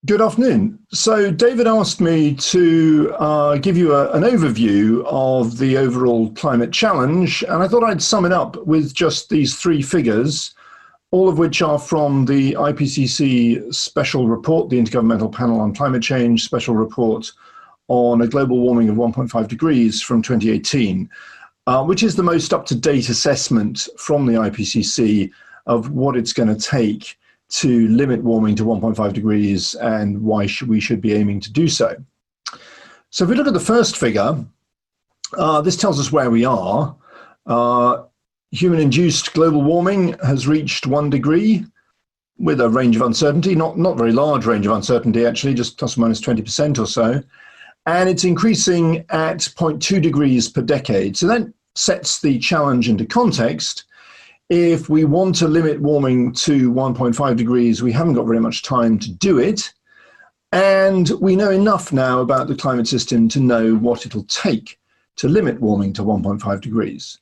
Good afternoon. So David asked me to give you an overview of the overall climate challenge, and I thought I'd sum it up with just these three figures, all of which are from the IPCC special report, the Intergovernmental Panel on Climate Change special report on a global warming of 1.5 degrees from 2018, which is the most up-to-date assessment from the IPCC of what it's going to take to limit warming to 1.5 degrees and why we should be aiming to do so. So if we look at the first figure, this tells us where we are. Human-induced global warming has reached 1 degree with a range of uncertainty, not very large range of uncertainty actually, just plus or minus 20% or so. And it's increasing at 0.2 degrees per decade. So that sets the challenge into context. If we want to limit warming to 1.5 degrees, we haven't got very much time to do it. And we know enough now about the climate system to know what it'll take to limit warming to 1.5 degrees.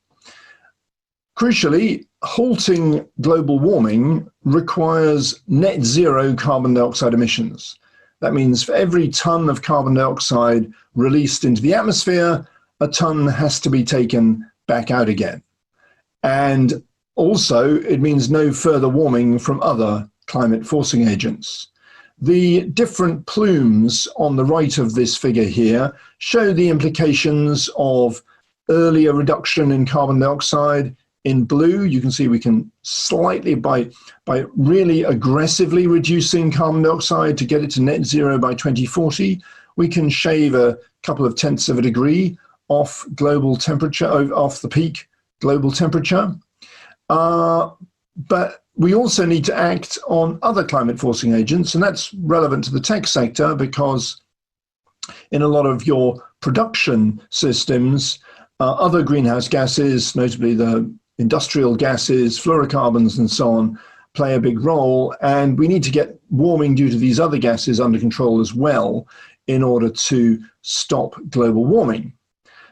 Crucially, halting global warming requires net zero carbon dioxide emissions. That means for every ton of carbon dioxide released into the atmosphere, a ton has to be taken back out again. And also, it means no further warming from other climate forcing agents. The different plumes on the right of this figure here show the implications of earlier reduction in carbon dioxide. In blue, you can see we can slightly, by really aggressively reducing carbon dioxide to get it to net zero by 2040, we can shave a couple of tenths of a degree off global temperature, off the peak global temperature. But we also need to act on other climate forcing agents, and that's relevant to the tech sector because in a lot of your production systems, other greenhouse gases, notably the industrial gases, fluorocarbons and so on, play a big role, and we need to get warming due to these other gases under control as well in order to stop global warming.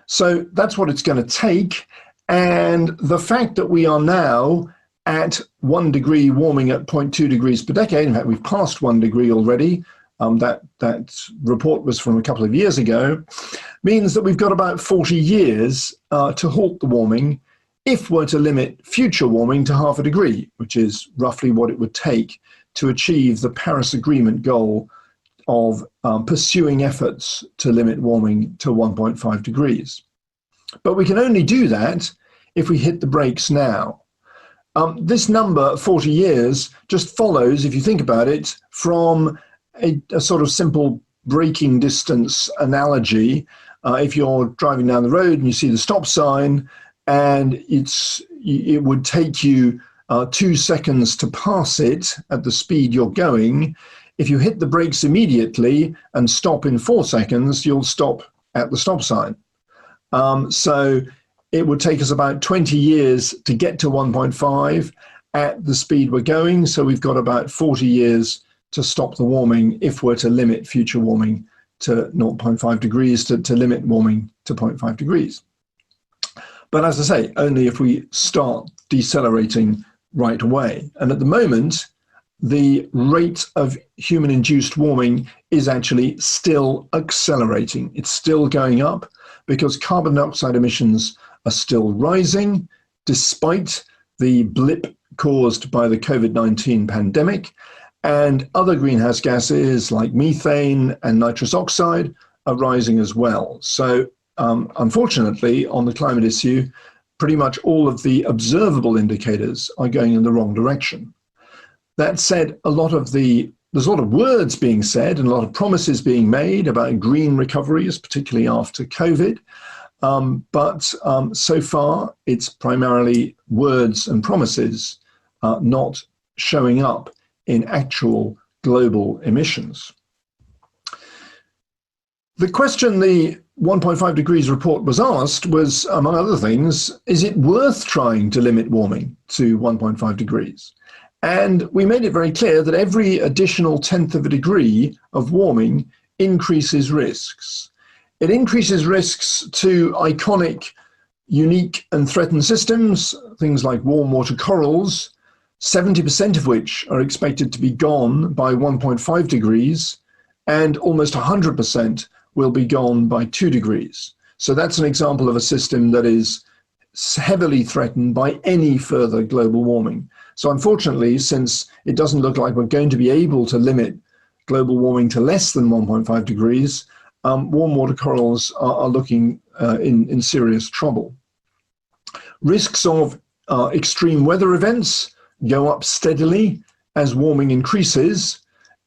So that's what it's going to take. And the fact that we are now at 1 degree warming at 0.2 degrees per decade, in fact, we've passed 1 degree already, that report was from a couple of years ago, means that we've got about 40 years to halt the warming if we're to limit future warming to 0.5 degree, which is roughly what it would take to achieve the Paris Agreement goal of pursuing efforts to limit warming to 1.5 degrees. But we can only do that if we hit the brakes now. This number, 40 years, just follows, if you think about it, from a sort of simple braking distance analogy. If you're driving down the road and you see the stop sign and it would take you 2 seconds to pass it at the speed you're going, if you hit the brakes immediately and stop in 4 seconds, you'll stop at the stop sign. So it would take us about 20 years to get to 1.5 at the speed we're going. So we've got about 40 years to stop the warming if we're to limit future warming to 0.5 degrees, to limit warming to 0.5 degrees. But as I say, only if we start decelerating right away. And at the moment, the rate of human-induced warming is actually still accelerating. It's still going up because carbon dioxide emissions are still rising despite the blip caused by the COVID-19 pandemic, and other greenhouse gases like methane and nitrous oxide are rising as well. So unfortunately, on the climate issue, pretty much all of the observable indicators are going in the wrong direction. That said, there's a lot of words being said and a lot of promises being made about green recoveries, particularly after COVID. But so far, it's primarily words and promises, not showing up in actual global emissions. The question the 1.5 degrees report was asked was, among other things, is it worth trying to limit warming to 1.5 degrees? And we made it very clear that every additional tenth of a degree of warming increases risks. It increases risks to iconic, unique and threatened systems, things like warm water corals, 70% of which are expected to be gone by 1.5 degrees, and almost 100% will be gone by 2 degrees. So that's an example of a system that is heavily threatened by any further global warming. So unfortunately, since it doesn't look like we're going to be able to limit global warming to less than 1.5 degrees, warm water corals are looking in serious trouble. Risks of extreme weather events go up steadily as warming increases,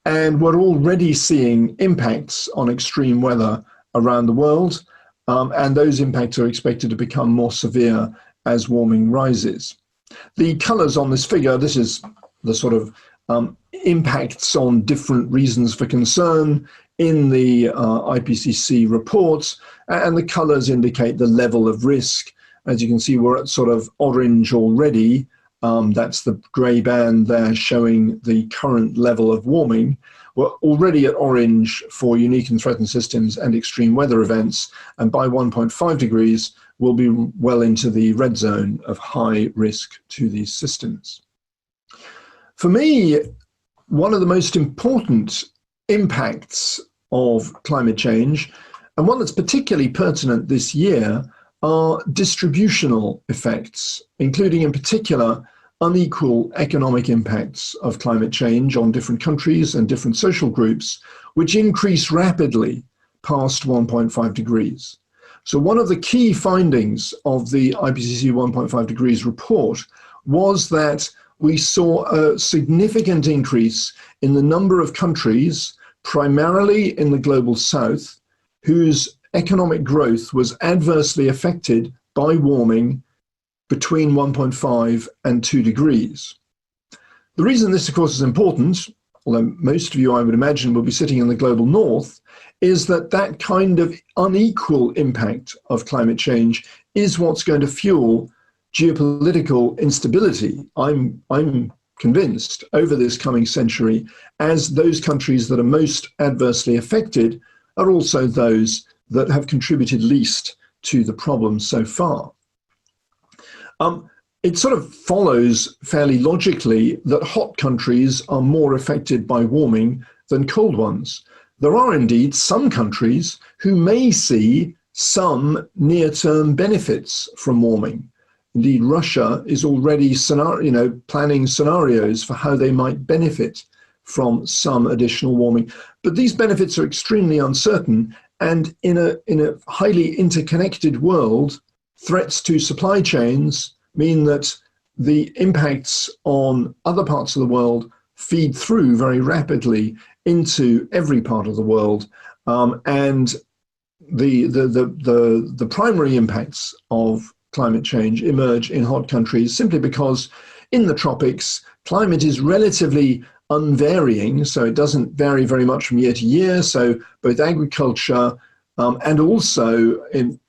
and we're already seeing impacts on extreme weather around the world, and those impacts are expected to become more severe as warming rises. The colors on this figure, this is the sort of impacts on different reasons for concern in the IPCC reports, and the colors indicate the level of risk. As you can see, we're at sort of orange already. That's the gray band there showing the current level of warming. We're already at orange for unique and threatened systems and extreme weather events, and by 1.5 degrees, we'll be well into the red zone of high risk to these systems. For me, one of the most important impacts of climate change, and one that's particularly pertinent this year, are distributional effects, including in particular unequal economic impacts of climate change on different countries and different social groups, which increase rapidly past 1.5 degrees. So one of the key findings of the IPCC 1.5 degrees report was that we saw a significant increase in the number of countries, primarily in the global south, whose economic growth was adversely affected by warming between 1.5 and 2 degrees. The reason this, of course, is important, although most of you, I would imagine, will be sitting in the global north, is that that kind of unequal impact of climate change is what's going to fuel geopolitical instability, I'm convinced, over this coming century, as those countries that are most adversely affected are also those that have contributed least to the problem so far. It sort of follows fairly logically that hot countries are more affected by warming than cold ones. There are indeed some countries who may see some near-term benefits from warming. Indeed, Russia is already planning scenarios for how they might benefit from some additional warming. But these benefits are extremely uncertain, and in a highly interconnected world, threats to supply chains mean that the impacts on other parts of the world feed through very rapidly into every part of the world, and the primary impacts of climate change emerge in hot countries simply because in the tropics climate is relatively unvarying, so it doesn't vary very much from year to year. So both agriculture and also in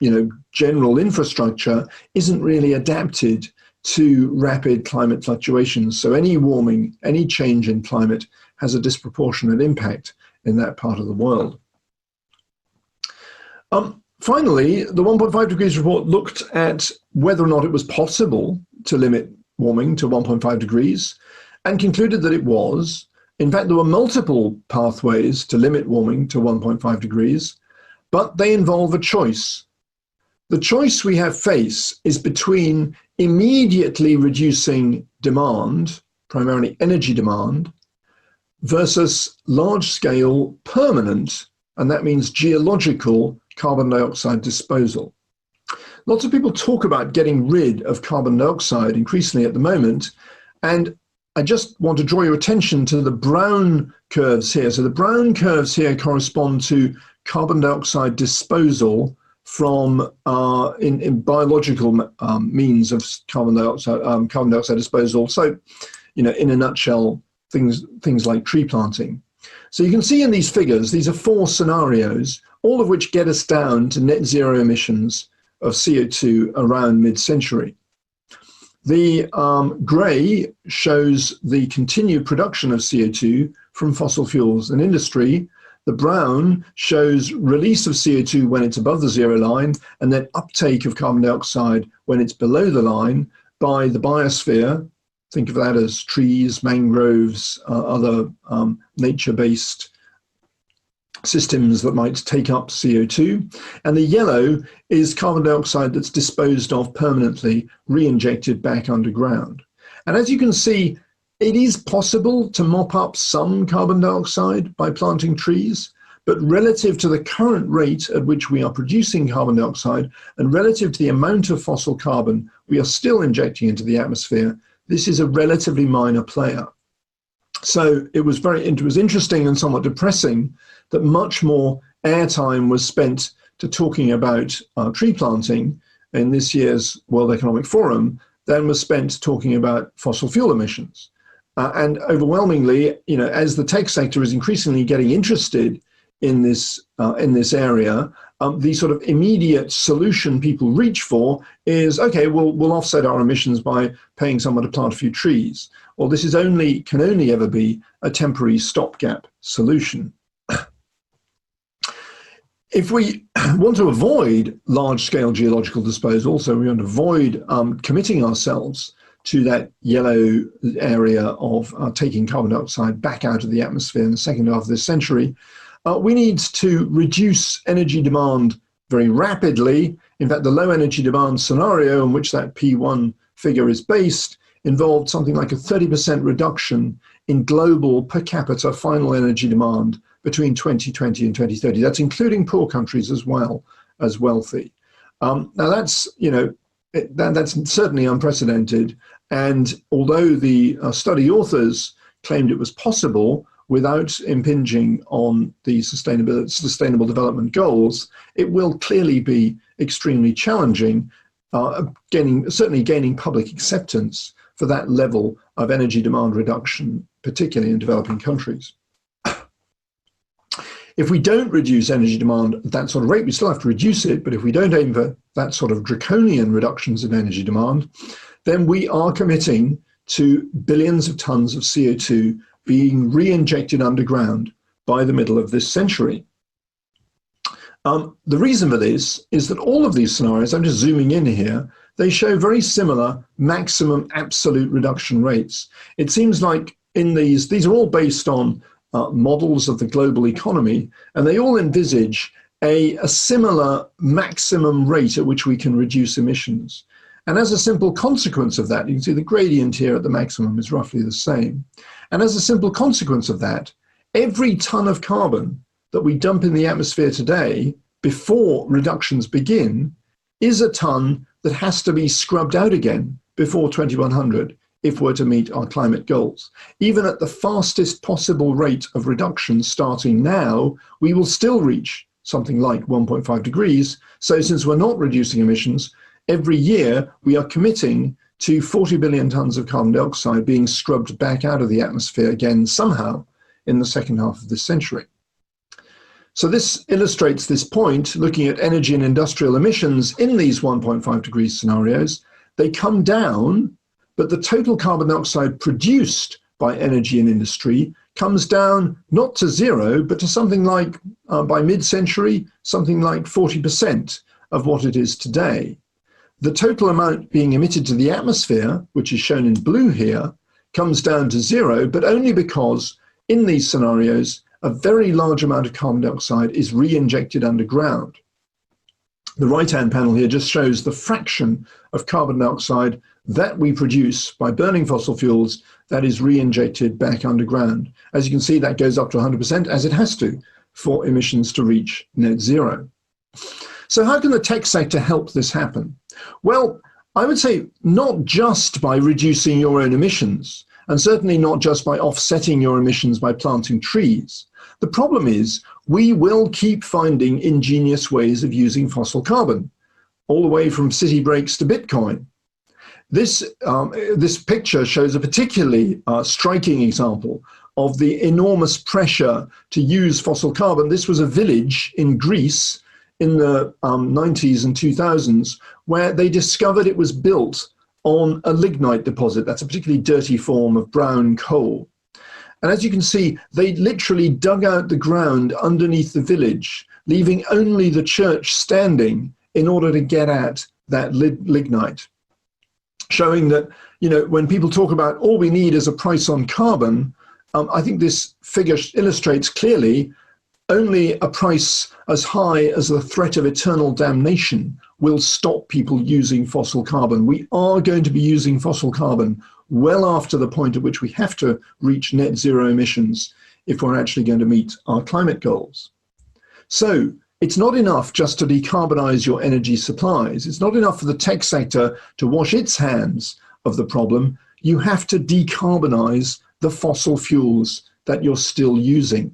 general infrastructure isn't really adapted to rapid climate fluctuations. So any warming, any change in climate has a disproportionate impact in that part of the world. Finally, the 1.5 degrees report looked at whether or not it was possible to limit warming to 1.5 degrees and concluded that it was. In fact, there were multiple pathways to limit warming to 1.5 degrees, but they involve a choice. The choice we have faced is between immediately reducing demand, primarily energy demand, versus large-scale permanent, and that means geological, carbon dioxide disposal. Lots of people talk about getting rid of carbon dioxide increasingly at the moment, and I just want to draw your attention to the brown curves here. So the brown curves here correspond to carbon dioxide disposal from in biological means of carbon dioxide disposal. So, in a nutshell, things like tree planting. So you can see in these figures, these are 4 scenarios, all of which get us down to net zero emissions of CO2 around mid-century. The grey shows the continued production of CO2 from fossil fuels and industry. The brown shows release of CO2 when it's above the zero line, and then uptake of carbon dioxide when it's below the line by the biosphere, Think of that as trees, mangroves, other nature-based systems that might take up CO2. And the yellow is carbon dioxide that's disposed of permanently, re-injected back underground. And as you can see, it is possible to mop up some carbon dioxide by planting trees, but relative to the current rate at which we are producing carbon dioxide and relative to the amount of fossil carbon we are still injecting into the atmosphere, this is a relatively minor player. So it was interesting and somewhat depressing that much more airtime was spent to talking about tree planting in this year's World Economic Forum than was spent talking about fossil fuel emissions. And overwhelmingly, as the tech sector is increasingly getting interested in this area, the sort of immediate solution people reach for is, okay, we'll offset our emissions by paying someone to plant a few trees. Well, this is can only ever be a temporary stopgap solution. If we want to avoid large-scale geological disposal, so we want to avoid committing ourselves to that yellow area of taking carbon dioxide back out of the atmosphere in the second half of this century, we need to reduce energy demand very rapidly. In fact, the low energy demand scenario on which that P1 figure is based involved something like a 30% reduction in global per capita final energy demand between 2020 and 2030. That's including poor countries as well as wealthy. Now that's, that's certainly unprecedented. And although the study authors claimed it was possible without impinging on the sustainable development goals, it will clearly be extremely challenging, certainly gaining public acceptance for that level of energy demand reduction, particularly in developing countries. If we don't reduce energy demand at that sort of rate, we still have to reduce it, but if we don't aim for that sort of draconian reductions in energy demand, then we are committing to billions of tons of CO2 being re-injected underground by the middle of this century. The reason for this is that all of these scenarios, I'm just zooming in here, they show very similar maximum absolute reduction rates. It seems like in these are all based on models of the global economy, and they all envisage a similar maximum rate at which we can reduce emissions. And as a simple consequence of that, you can see the gradient here at the maximum is roughly the same. And as a simple consequence of that, every ton of carbon that we dump in the atmosphere today before reductions begin is a ton that has to be scrubbed out again before 2100 if we're to meet our climate goals. Even at the fastest possible rate of reduction starting now, we will still reach something like 1.5 degrees. So since we're not reducing emissions, every year we are committing to 40 billion tons of carbon dioxide being scrubbed back out of the atmosphere again somehow in the second half of this century. So this illustrates this point, looking at energy and industrial emissions in these 1.5 degree scenarios. They come down, but the total carbon dioxide produced by energy and industry comes down not to zero, but to something like, by mid-century, something like 40% of what it is today. The total amount being emitted to the atmosphere, which is shown in blue here, comes down to zero, but only because in these scenarios, a very large amount of carbon dioxide is re-injected underground. The right-hand panel here just shows the fraction of carbon dioxide that we produce by burning fossil fuels that is re-injected back underground. As you can see, that goes up to 100%, as it has to, for emissions to reach net zero. So how can the tech sector help this happen? Well, I would say not just by reducing your own emissions, and certainly not just by offsetting your emissions by planting trees. The problem is we will keep finding ingenious ways of using fossil carbon, all the way from city breaks to Bitcoin. This picture shows a particularly striking example of the enormous pressure to use fossil carbon. This was a village in Greece in the 90s and 2000s where they discovered it was built on a lignite deposit. That's a particularly dirty form of brown coal. And as you can see, they literally dug out the ground underneath the village, leaving only the church standing in order to get at that lignite, showing that, you know, when people talk about all we need is a price on carbon, I think this figure illustrates clearly only a price as high as the threat of eternal damnation will stop people using fossil carbon. We are going to be using fossil carbon well after the point at which we have to reach net zero emissions if we're actually going to meet our climate goals. So it's not enough just to decarbonize your energy supplies. It's not enough for the tech sector to wash its hands of the problem. You have to decarbonize the fossil fuels that you're still using.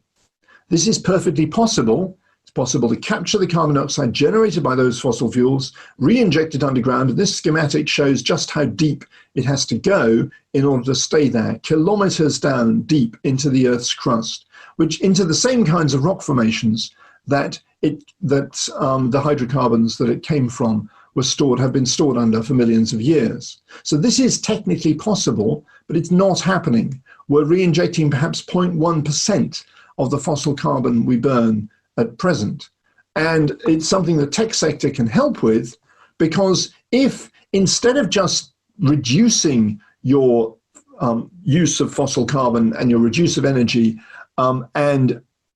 This is perfectly possible. It's possible to capture the carbon dioxide generated by those fossil fuels, re-inject it underground, and this schematic shows just how deep it has to go in order to stay there, kilometers down deep into the Earth's crust, which into the same kinds of rock formations that the hydrocarbons that it came from have been stored under for millions of years. So this is technically possible, but it's not happening. We're re-injecting perhaps 0.1% of the fossil carbon we burn at present. And it's something the tech sector can help with, because if instead of just reducing your use of fossil carbon and your use of energy,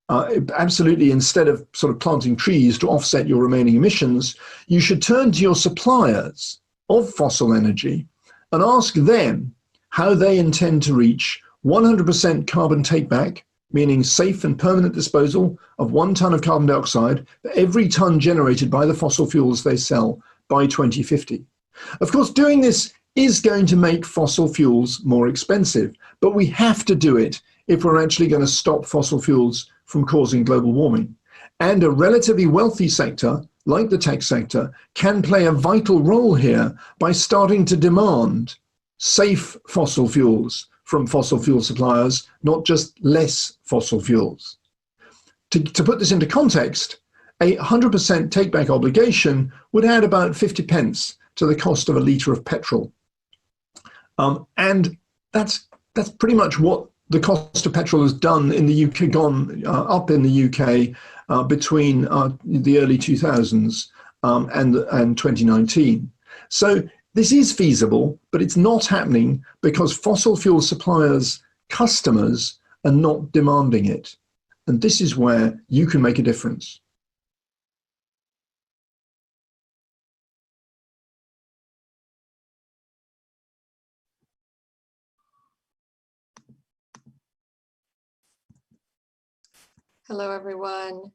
absolutely instead of sort of planting trees to offset your remaining emissions, you should turn to your suppliers of fossil energy and ask them how they intend to reach 100% carbon take-back, meaning safe and permanent disposal of 1 ton of carbon dioxide for every ton generated by the fossil fuels they sell by 2050. Of course, doing this is going to make fossil fuels more expensive, but we have to do it if we're actually going to stop fossil fuels from causing global warming. And a relatively wealthy sector, like the tech sector, can play a vital role here by starting to demand safe fossil fuels from fossil fuel suppliers, not just less fossil fuels. To put this into context, a 100% take-back obligation would add about 50 pence to the cost of a litre of petrol. And that's pretty much what the cost of petrol has done in the UK, gone up in the UK between the early 2000s and 2019. So this is feasible, but it's not happening because fossil fuel suppliers' customers are not demanding it. And this is where you can make a difference. Hello, everyone.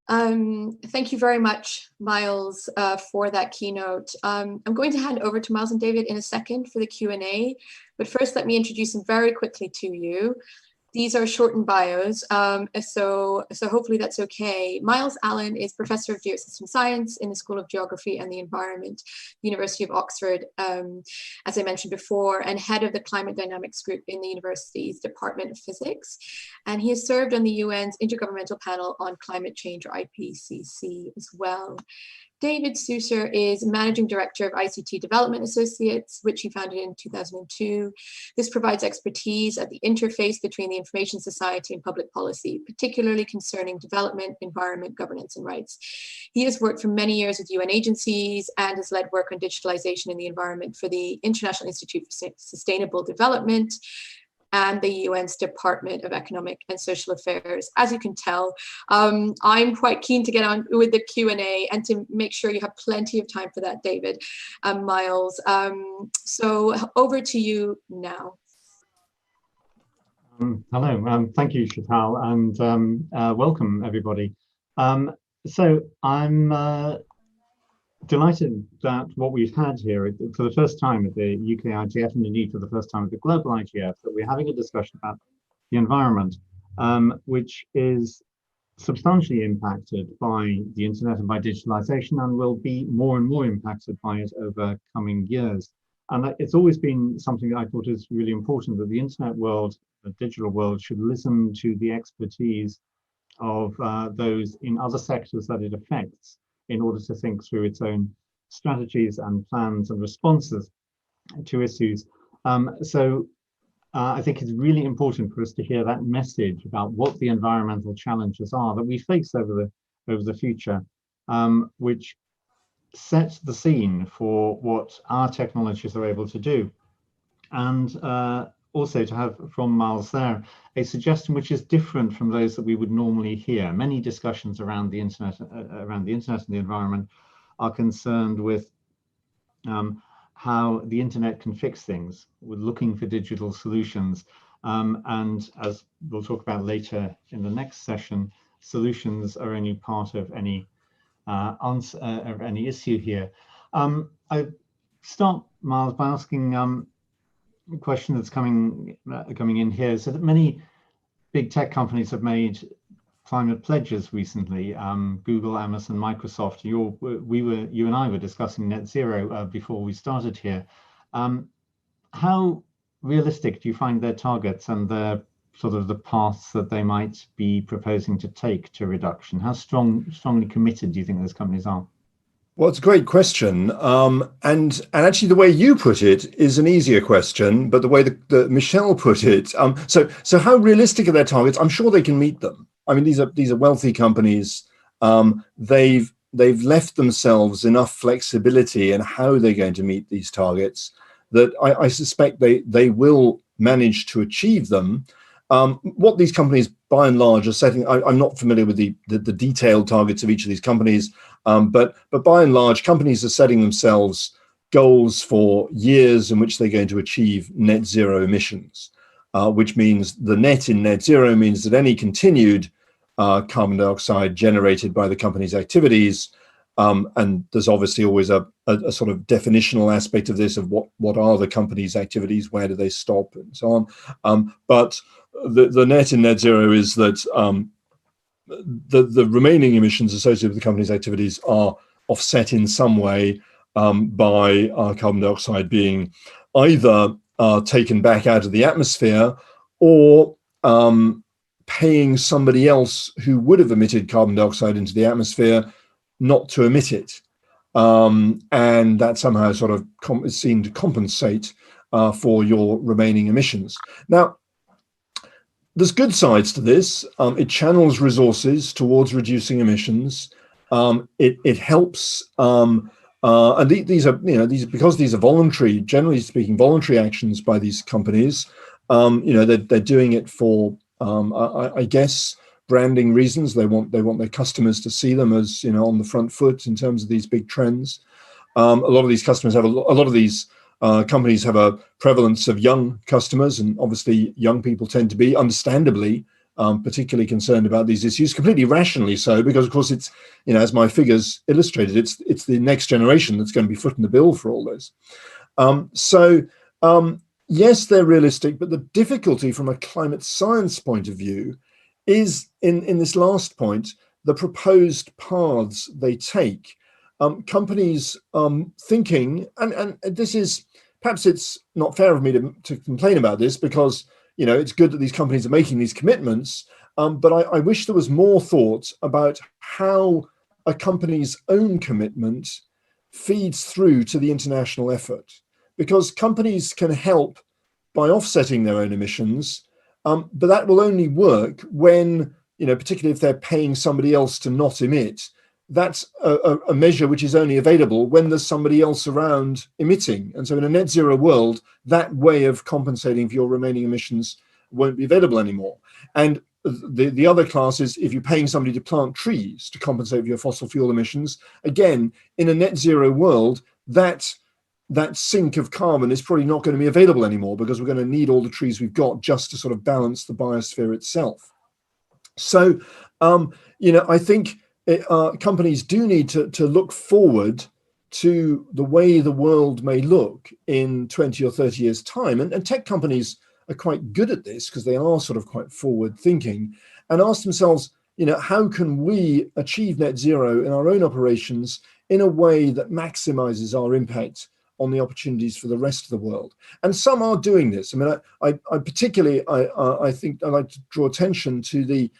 Thank you very much, Myles, for that keynote. I'm going to hand over to Myles and David in a second for the Q&A, but first let me introduce them very quickly to you. These are shortened bios, so hopefully that's okay. Myles Allen is Professor of Geosystem Science in the School of Geography and the Environment, University of Oxford, as I mentioned before, and head of the Climate Dynamics Group in the university's Department of Physics. And he has served on the UN's Intergovernmental Panel on Climate Change, or IPCC, as well. David Souter is Managing Director of ICT Development Associates, which he founded in 2002. This provides expertise at the interface between the information society and public policy, particularly concerning development, environment, governance, and rights. He has worked for many years with UN agencies and has led work on digitalization in the environment for the International Institute for Sustainable Development and the UN's Department of Economic and Social Affairs. As you can tell, I'm quite keen to get on with the Q&A and to make sure you have plenty of time for that, David and Myles. So over to you now. Hello, thank you, Chantal, and welcome everybody. So I'm delighted that what we've had here for the first time at the UK IGF, and indeed for the first time at the global IGF, that we're having a discussion about the environment, which is substantially impacted by the internet and by digitalization, and will be more and more impacted by it over coming years. And it's always been something that I thought is really important, that the internet world, the digital world, should listen to the expertise of those in other sectors that it affects, in order to think through its own strategies and plans and responses to issues. I think it's really important for us to hear that message about what the environmental challenges are that we face over the future, which sets the scene for what our technologies are able to do. and also to have from Myles there a suggestion which is different from those that we would normally hear. Many discussions around the internet and the environment are concerned with how the internet can fix things. We're looking for digital solutions, and as we'll talk about later in the next session, solutions are only part of any answer of any issue here. I start, Myles, by asking a question that's coming in here. So that many big tech companies have made climate pledges recently. Google, Amazon, Microsoft. You and I were discussing net zero before we started here. How realistic do you find their targets and their sort of the paths that they might be proposing to take to reduction? How strongly committed do you think those companies are? Well, it's a great question. And actually the way you put it is an easier question, but the way that Michelle put it, so how realistic are their targets? I'm sure they can meet them. I mean, these are wealthy companies. They've left themselves enough flexibility in how they're going to meet these targets that I suspect they will manage to achieve them. What these companies, by and large, are setting, I'm not familiar with the detailed targets of each of these companies, but by and large, companies are setting themselves goals for years in which they're going to achieve net zero emissions, which means the net in net zero means that any continued carbon dioxide generated by the company's activities, and there's obviously always a sort of definitional aspect of this, of what are the company's activities, where do they stop, and so on. But the net in net zero is that the remaining emissions associated with the company's activities are offset in some way by carbon dioxide being either taken back out of the atmosphere or paying somebody else who would have emitted carbon dioxide into the atmosphere not to emit it. And that somehow sort of is seen to compensate for your remaining emissions. Now, there's good sides to this. It channels resources towards reducing emissions. It helps, and these are because these are voluntary, generally speaking, voluntary actions by these companies. They're doing it for, I guess, branding reasons. They want their customers to see them as on the front foot in terms of these big trends. A lot of these customers have a lot of these companies have a prevalence of young customers, and obviously young people tend to be, understandably, particularly concerned about these issues, completely rationally so, because of course it's, as my figures illustrated, it's the next generation that's going to be footing the bill for all this. Yes, they're realistic, but the difficulty from a climate science point of view is in this last point, the proposed paths they take. Companies thinking, and this is, perhaps it's not fair of me to complain about this, because it's good that these companies are making these commitments, but I wish there was more thought about how a company's own commitment feeds through to the international effort, because companies can help by offsetting their own emissions, but that will only work when, particularly if they're paying somebody else to not emit. That's a measure which is only available when there's somebody else around emitting. And so in a net zero world, that way of compensating for your remaining emissions won't be available anymore. And the other class is if you're paying somebody to plant trees to compensate for your fossil fuel emissions. Again, in a net zero world, that sink of carbon is probably not going to be available anymore, because we're going to need all the trees we've got just to sort of balance the biosphere itself. So, I think companies do need to look forward to the way the world may look in 20 or 30 years' time. And tech companies are quite good at this, because they are sort of quite forward thinking, and ask themselves, how can we achieve net zero in our own operations in a way that maximizes our impact on the opportunities for the rest of the world? And some are doing this. I mean, I particularly, I think I'd like to draw attention to the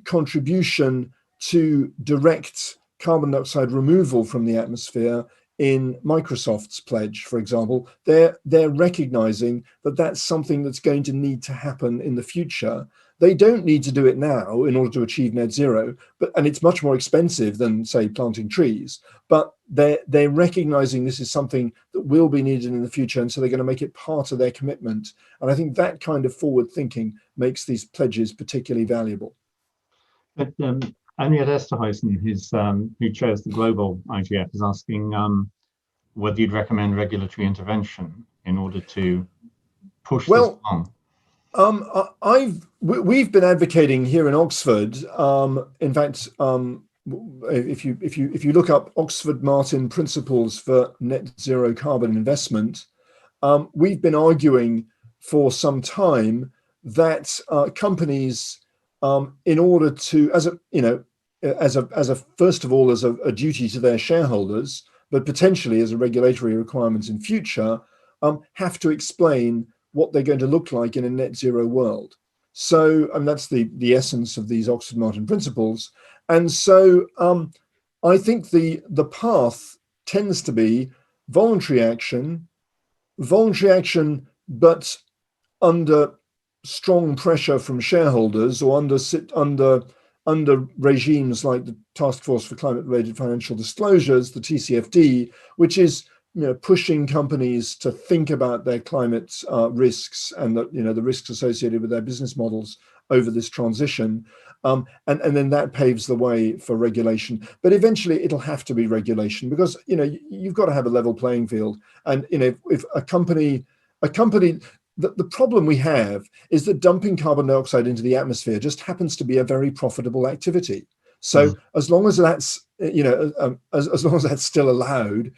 contribution to direct carbon dioxide removal from the atmosphere in Microsoft's pledge, for example. They're recognizing that that's something that's going to need to happen in the future, they don't need to do it now in order to achieve net zero, and it's much more expensive than, say, planting trees, but they're recognizing this is something that will be needed in the future, and so they're going to make it part of their commitment. And I think that kind of forward thinking makes these pledges particularly valuable. But Anya Esterhuizen, who chairs the global IGF, is asking whether you'd recommend regulatory intervention in order to push this along. We've been advocating here in Oxford. In fact, if you look up Oxford Martin Principles for Net Zero Carbon Investment, we've been arguing for some time that companies, in order to, first of all, as a duty to their shareholders, but potentially as a regulatory requirement in future, have to explain what they're going to look like in a net zero world. So, and that's the essence of these Oxford Martin Principles. And so I think the path tends to be voluntary action, but under strong pressure from shareholders, or under regimes like the Task Force for Climate-Related Financial Disclosures, the TCFD, which is pushing companies to think about their climate risks and the risks associated with their business models over this transition, and then that paves the way for regulation. But eventually, it'll have to be regulation, because you've got to have a level playing field. And if a company, the problem we have is that dumping carbon dioxide into the atmosphere just happens to be a very profitable activity. So as long as that's as long as that's still allowed,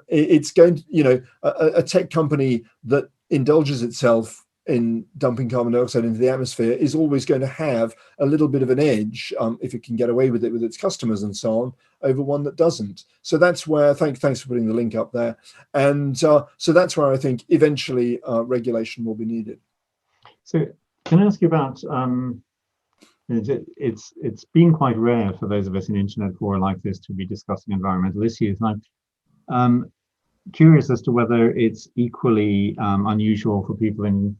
it's going to, a tech company that indulges itself in dumping carbon dioxide into the atmosphere is always going to have a little bit of an edge, if it can get away with it with its customers and so on, over one that doesn't. So that's where, thanks for putting the link up there. And so that's where I think eventually regulation will be needed. So can I ask you about, it's been quite rare for those of us in internet fora like this to be discussing environmental issues. And I'm curious as to whether it's equally unusual for people in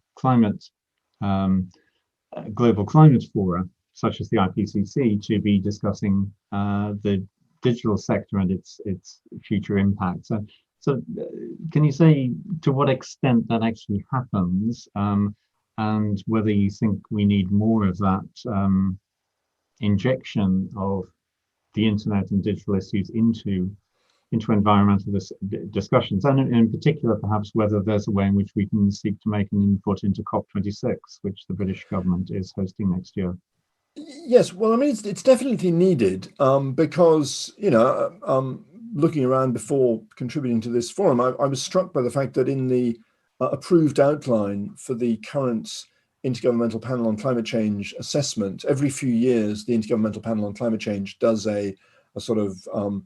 global climate fora, such as the IPCC, to be discussing the digital sector and its future impact. So can you say to what extent that actually happens, and whether you think we need more of that injection of the internet and digital issues into environmental discussions, and in particular, perhaps whether there's a way in which we can seek to make an input into COP26, which the British government is hosting next year. Yes, well, I mean, it's definitely needed, because, looking around before contributing to this forum, I was struck by the fact that in the approved outline for the current Intergovernmental Panel on Climate Change assessment, every few years, the Intergovernmental Panel on Climate Change does a sort of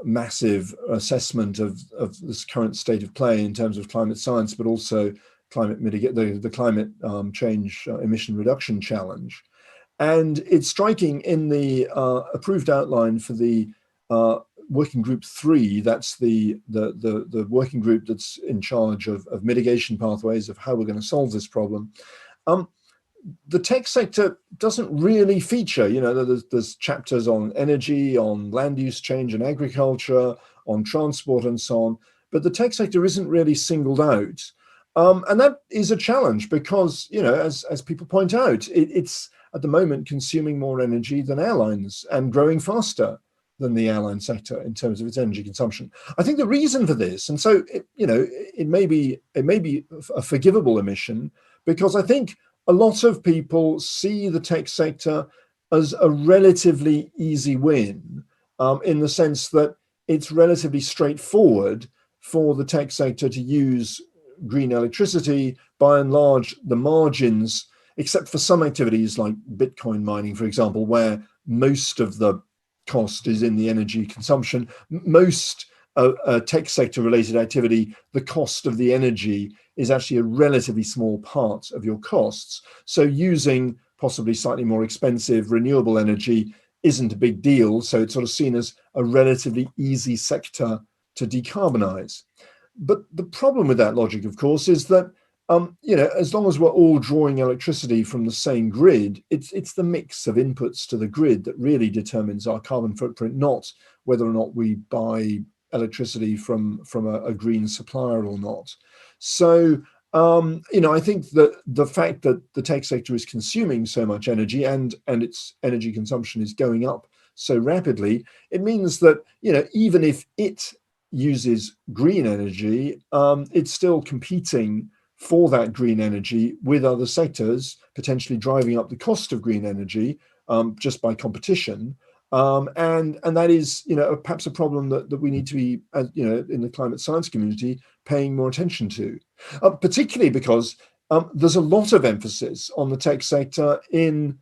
massive assessment of this current state of play in terms of climate science, but also the climate change emission reduction challenge. And it's striking in the approved outline for the Working Group 3, that's the working group that's in charge of mitigation pathways, of how we're going to solve this problem. The tech sector doesn't really feature, there's chapters on energy, on land use change and agriculture, on transport and so on, but the tech sector isn't really singled out. And that is a challenge because, as people point out, it's at the moment consuming more energy than airlines and growing faster than the airline sector in terms of its energy consumption. I think the reason for this, and so it may be a forgivable omission, because I think a lot of people see the tech sector as a relatively easy win, in the sense that it's relatively straightforward for the tech sector to use green electricity. By and large, the margins, except for some activities like Bitcoin mining, for example, where most of the cost is in the energy consumption, most tech sector related activity, the cost of the energy is actually a relatively small part of your costs. So using possibly slightly more expensive renewable energy isn't a big deal. So it's sort of seen as a relatively easy sector to decarbonize. But the problem with that logic, of course, is that as long as we're all drawing electricity from the same grid, it's the mix of inputs to the grid that really determines our carbon footprint, not whether or not we buy electricity from a green supplier or not. So, I think that the fact that the tech sector is consuming so much energy and its energy consumption is going up so rapidly, it means that, even if it uses green energy, it's still competing for that green energy with other sectors, potentially driving up the cost of green energy just by competition. And that is, perhaps a problem that we need to be, in the climate science community, paying more attention to, particularly because there's a lot of emphasis on the tech sector in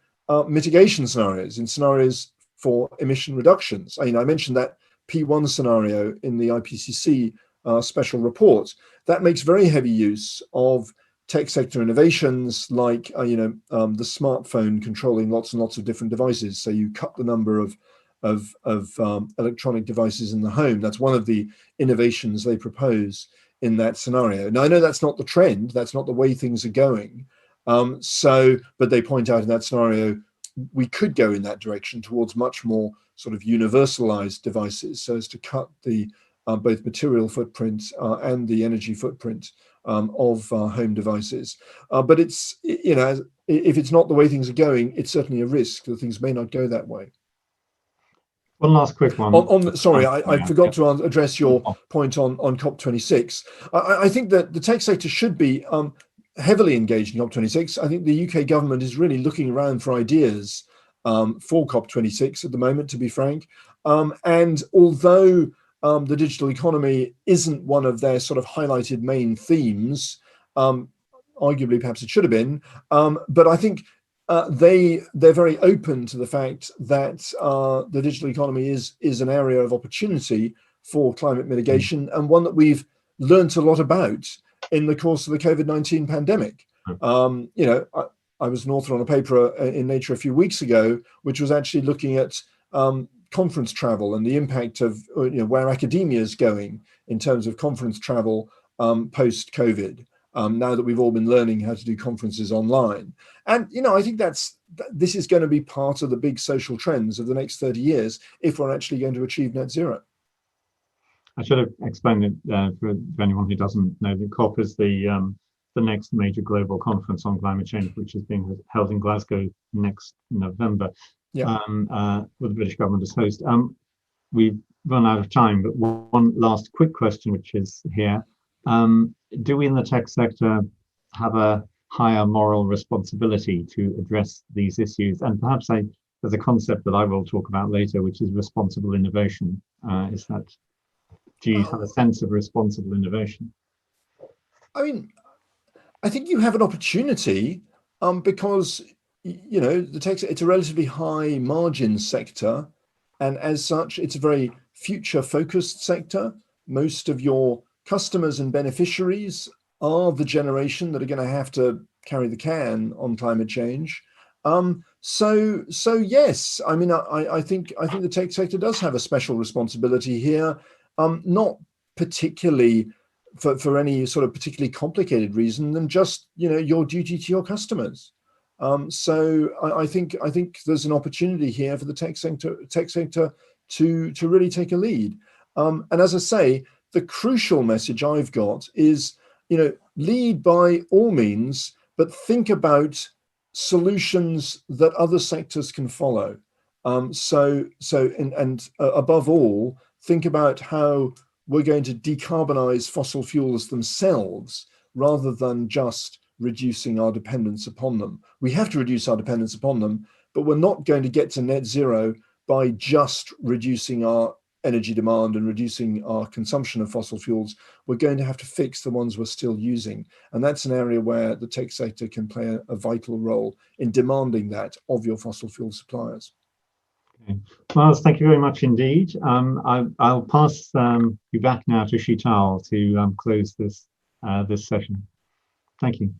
mitigation scenarios, in scenarios for emission reductions. I mentioned that P1 scenario in the IPCC special report. That makes very heavy use of tech sector innovations like, the smartphone controlling lots and lots of different devices. So you cut the number of electronic devices in the home. That's one of the innovations they propose in that scenario. Now, I know that's not the trend. That's not the way things are going. But they point out in that scenario, we could go in that direction towards much more sort of universalized devices, so as to cut the both material footprint and the energy footprint of home devices. But it's, if it's not the way things are going, it's certainly a risk that things may not go that way. One last quick one. Sorry, I forgot to address your point on COP26. I think that the tech sector should be heavily engaged in COP26. I think the UK government is really looking around for ideas for COP26 at the moment, to be frank. And although the digital economy isn't one of their sort of highlighted main themes, arguably perhaps it should have been, but I think they're very open to the fact that the digital economy is an area of opportunity for climate mitigation, and one that we've learnt a lot about in the course of the COVID-19 pandemic. I was an author on a paper in Nature a few weeks ago, which was actually looking at conference travel and the impact of where academia is going in terms of conference travel post-COVID. Now that we've all been learning how to do conferences online. And, I think this is going to be part of the big social trends of the next 30 years if we're actually going to achieve net zero. I should have explained it for anyone who doesn't know that COP is the next major global conference on climate change, which is being held in Glasgow next November, with the British government as host. We've run out of time, but one last quick question, which is here. Do we in the tech sector have a higher moral responsibility to address these issues? And perhaps there's a concept that I will talk about later, which is responsible innovation. Do you have a sense of responsible innovation? I think you have an opportunity because, the tech, it's a relatively high margin sector. And as such, it's a very future focused sector. Most of your customers and beneficiaries are the generation that are going to have to carry the can on climate change. So yes, I think the tech sector does have a special responsibility here, not particularly for any sort of particularly complicated reason than just your duty to your customers. So I think there's an opportunity here for the tech sector to really take a lead. And as I say, the crucial message I've got is, lead by all means, but think about solutions that other sectors can follow. And above all, think about how we're going to decarbonize fossil fuels themselves rather than just reducing our dependence upon them. We have to reduce our dependence upon them, but we're not going to get to net zero by just reducing our energy demand and reducing our consumption of fossil fuels. We're going to have to fix the ones we're still using. And that's an area where the tech sector can play a vital role in demanding that of your fossil fuel suppliers. Okay. Myles, thank you very much indeed. I'll pass you back now to Sheetal to close this session. Thank you.